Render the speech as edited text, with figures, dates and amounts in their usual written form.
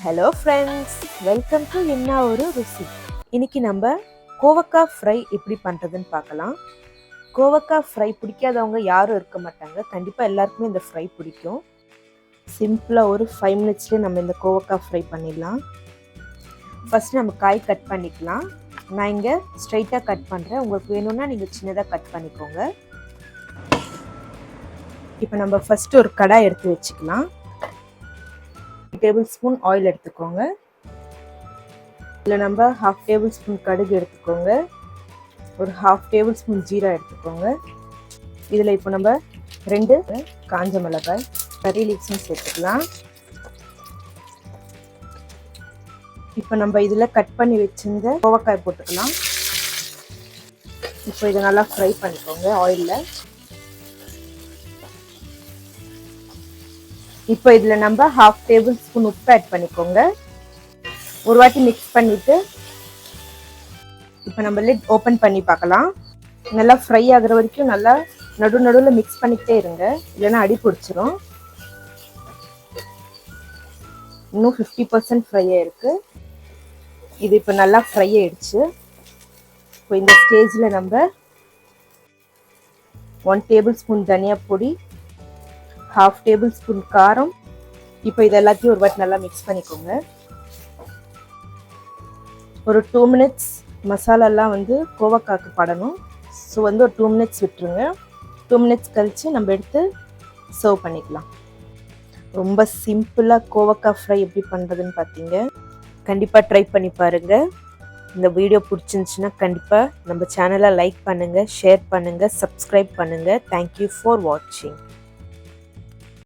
Hello friends, welcome to என்ன ஒரு ருசி. இன்னைக்கு நம்ம கோவக்காய் ஃப்ரை எப்படி பண்ணுறதுன்னு பார்க்கலாம். கோவக்காய் ஃப்ரை பிடிக்காதவங்க யாரும் இருக்க மாட்டாங்க. கண்டிப்பாக எல்லாருக்குமே இந்த ஃப்ரை பிடிக்கும். சிம்பிளாக ஒரு 5 மினிட்ஸ்லேயே நம்ம இந்த கோவக்காய் ஃப்ரை பண்ணிடலாம். ஃபஸ்ட்டு நம்ம காய் கட் பண்ணிக்கலாம். நான் இங்கே ஸ்ட்ரைட்டாக கட் பண்ணுறேன். உங்களுக்கு வேணும்னா நீங்கள் சின்னதாக கட் பண்ணிக்கோங்க. இப்போ நம்ம ஃபஸ்ட்டு ஒரு கடாய் எடுத்து வச்சுக்கலாம். டேபிள் ஸ்பூன் ஆயில் எடுத்துக்கோங்க. இதில் நம்ம 1/2 டேபிள் ஸ்பூன் கடுகு எடுத்துக்கோங்க. ஒரு 1/2 டேபிள் ஸ்பூன் ஜீரா எடுத்துக்கோங்க. இதில் இப்போ நம்ம 2 காஞ்ச மிளகாய், கறி லீவ்ஸும் சேர்த்துக்கலாம். இப்போ நம்ம இதில் கட் பண்ணி வச்சிருந்த கோவக்காய் போட்டுக்கலாம். இப்போ இதை நல்லா ஃப்ரை பண்ணிக்கோங்க ஆயிலில். இப்போ இதில் நம்ம 1/2 டேபிள் ஸ்பூன் உப்பு ஆட் பண்ணிக்கோங்க. ஒரு வாட்டி மிக்ஸ் பண்ணிவிட்டு இப்போ நம்ம லிட் ஓப்பன் பண்ணி பார்க்கலாம். நல்லா ஃப்ரை ஆகிற வரைக்கும் நல்லா நடுவில் மிக்ஸ் பண்ணிக்கிட்டே இருங்க, இல்லைன்னா அடி பிடிச்சிரும். இன்னும் 50% ஃப்ரை ஆகிருக்கு. இது இப்போ நல்லா ஃப்ரை ஆகிடுச்சு. இப்போ இந்த ஸ்டேஜில் நம்ம 1 டேபிள் ஸ்பூன் தனியா பொடி, 1/2 டேபிள் ஸ்பூன் காரம். இப்போ இது எல்லாத்தையும் ஒரு வாட்டி நல்லா மிக்ஸ் பண்ணிக்கோங்க. ஒரு 2 மினிட்ஸ் மசாலாலாம் கோவக்காய்க்கு படணும். ஸோ ஒரு 2 மினிட்ஸ் விட்டுருங்க. 2 மினிட்ஸ் கழித்து நம்ம எடுத்து சர்வ் பண்ணிக்கலாம். ரொம்ப சிம்பிளாக கோவக்காய் ஃப்ரை எப்படி பண்ணுறதுன்னு பார்த்தீங்க. கண்டிப்பாக ட்ரை பண்ணி பாருங்கள். இந்த வீடியோ பிடிச்சிருந்துச்சுன்னா கண்டிப்பாக நம்ம சேனலை லைக் பண்ணுங்கள், ஷேர் பண்ணுங்கள், சப்ஸ்கிரைப் பண்ணுங்கள். தேங்க்யூ ஃபார் வாட்சிங்.